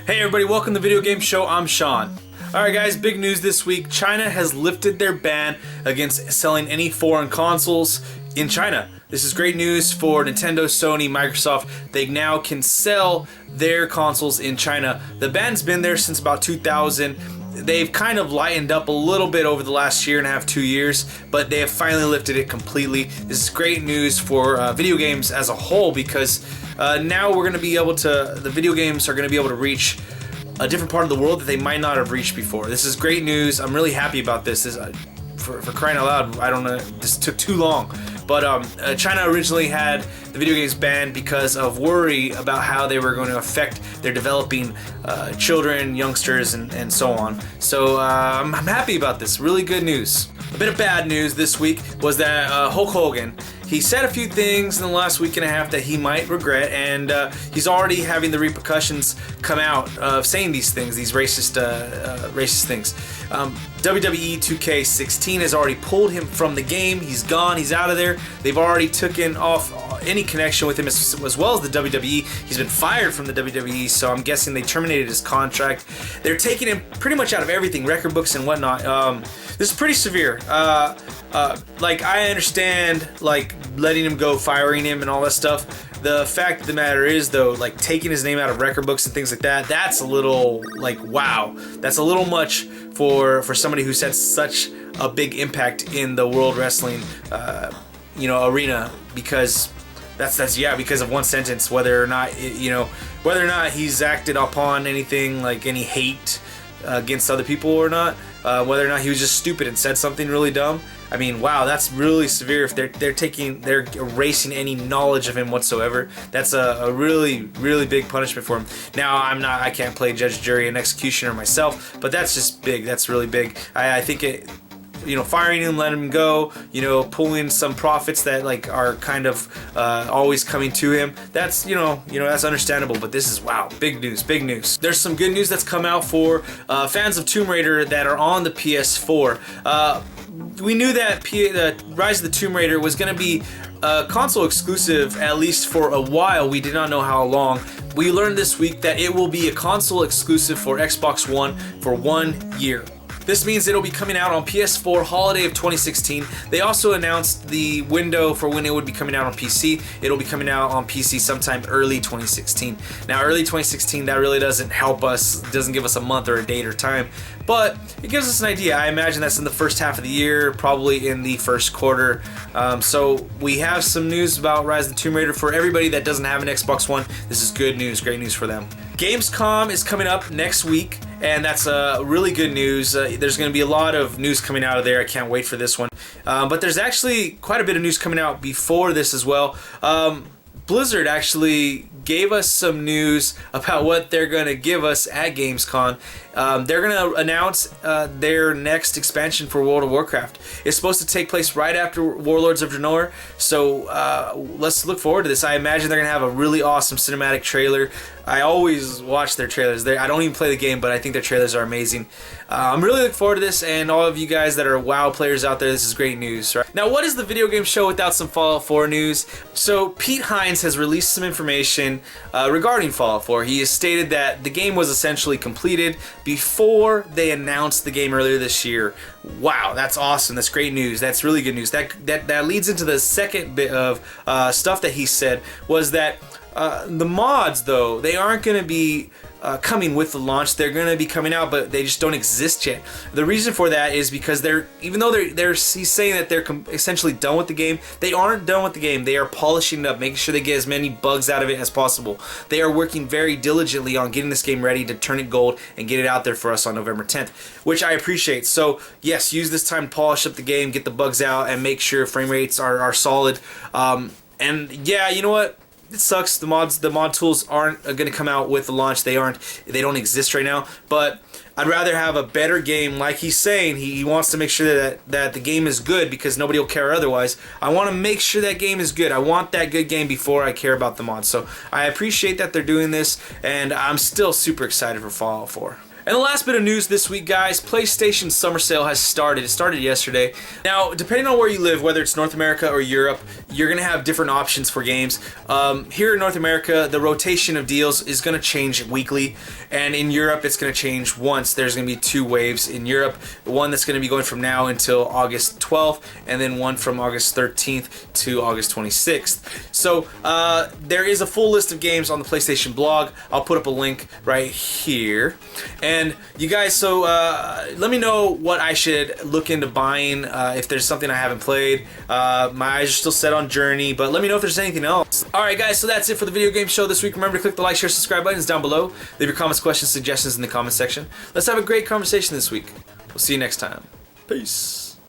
Hey everybody, welcome to the Video Game Show. I'm Sean. Alright guys, big news this week. China has lifted their ban against selling any foreign consoles in China. This is great news for Nintendo, Sony, Microsoft. They now can sell their consoles in China. The ban's been there since about 2000. They've kind of lightened up a little bit over the last year and a half, 2 years, but they have finally lifted it completely. This is great news for video games as a whole because now we're going to be able to, the video games are going to be able to reach a different part of the world that they might not have reached before. This is great news. I'm really happy about this. For crying out loud, I don't know, this took too long. But China originally had the video games banned because of worry about how they were going to affect their developing children, youngsters, and so on. So I'm happy about this. Really good news. A bit of bad news this week was that Hulk Hogan, he said a few things in the last week and a half that he might regret, and he's already having the repercussions come out of saying these things, these racist things. WWE 2K16 has already pulled him from the game. He's gone. He's out of there. They've already taken off any connection with him as well as the WWE. He's been fired from the WWE, so I'm guessing they terminated his contract. They're taking him pretty much out of everything, record books and whatnot. This is pretty severe. Like, I understand, like, letting him go, firing him and all that stuff. The fact of the matter is, though, like, taking his name out of record books and things like that, that's a little, like, wow. That's a little much for somebody who's had such a big impact in the world wrestling, arena, because because of one sentence, whether or not he's acted upon anything, like any hate against other people or not, whether or not he was just stupid and said something really dumb. I mean, wow, that's really severe. If they're erasing any knowledge of him whatsoever, that's a really, really big punishment for him. Now, I can't play judge, jury, and executioner myself, but that's just big. That's really big. I think firing him, letting him go, pulling some profits that are kind of always coming to him. That's that's understandable. But this is, wow, big news, big news. There's some good news that's come out for fans of Tomb Raider that are on the PS4. We knew that the Rise of the Tomb Raider was going to be console exclusive at least for a while. We did not know how long. We learned this week that it will be a console exclusive for Xbox One for 1 year. This means it'll be coming out on PS4 holiday of 2016. They also announced the window for when it would be coming out on PC. It'll be coming out on PC sometime early 2016. Now, early 2016, that really doesn't help us, doesn't give us a month or a date or time, but it gives us an idea. I imagine that's in the first half of the year, probably in the first quarter. So we have some news about Rise of the Tomb Raider for everybody that doesn't have an Xbox One. This is good news, great news for them. Gamescom is coming up next week, and that's really good news. There's going to be a lot of news coming out of there. I can't wait for this one. But there's actually quite a bit of news coming out before this as well. Blizzard actually gave us some news about what they're going to give us at Gamescom. They're going to announce their next expansion for World of Warcraft. It's supposed to take place right after Warlords of Draenor, so let's look forward to this. I imagine they're going to have a really awesome cinematic trailer. I always watch their trailers. I don't even play the game, but I think their trailers are amazing. I'm really looking forward to this, and all of you guys that are WoW players out there, this is great news, right? Now, what is the video game show without some Fallout 4 news? So, Pete Hines has released some information regarding Fallout 4. He has stated that the game was essentially completed before they announced the game earlier this year. Wow, that's awesome. That's great news. That's really good news. That leads into the second bit of stuff that he said, was that the mods, though, they aren't going to be coming with the launch. They're going to be coming out, but they just don't exist yet. The reason for that is because even though he's saying that they're essentially done with the game, they aren't done with the game. They are polishing it up, making sure they get as many bugs out of it as possible. They are working very diligently on getting this game ready to turn it gold and get it out there for us on November 10th, which I appreciate. So yes, use this time to polish up the game, get the bugs out, and make sure frame rates are solid. And yeah, you know what? It sucks. The mod tools aren't going to come out with the launch. They don't exist right now. But I'd rather have a better game. Like he's saying, he wants to make sure that the game is good because nobody will care otherwise. I want to make sure that game is good. I want that good game before I care about the mods. So I appreciate that they're doing this, and I'm still super excited for Fallout 4. And the last bit of news this week, guys, PlayStation Summer Sale has started. It started yesterday. Now, depending on where you live, whether it's North America or Europe, you're going to have different options for games. Here in North America, the rotation of deals is going to change weekly. And in Europe, it's going to change once. There's going to be 2 waves in Europe. One that's going to be going from now until August 12th, and then one from August 13th to August 26th. So there is a full list of games on the PlayStation blog. I'll put up a link right here. And you guys, so let me know what I should look into buying if there's something I haven't played. My eyes are still set on Journey, but let me know if there's anything else. Alright guys, so that's it for the video game show this week. Remember to click the like, share, subscribe buttons down below. Leave your comments, questions, suggestions in the comment section. Let's have a great conversation this week. We'll see you next time. Peace.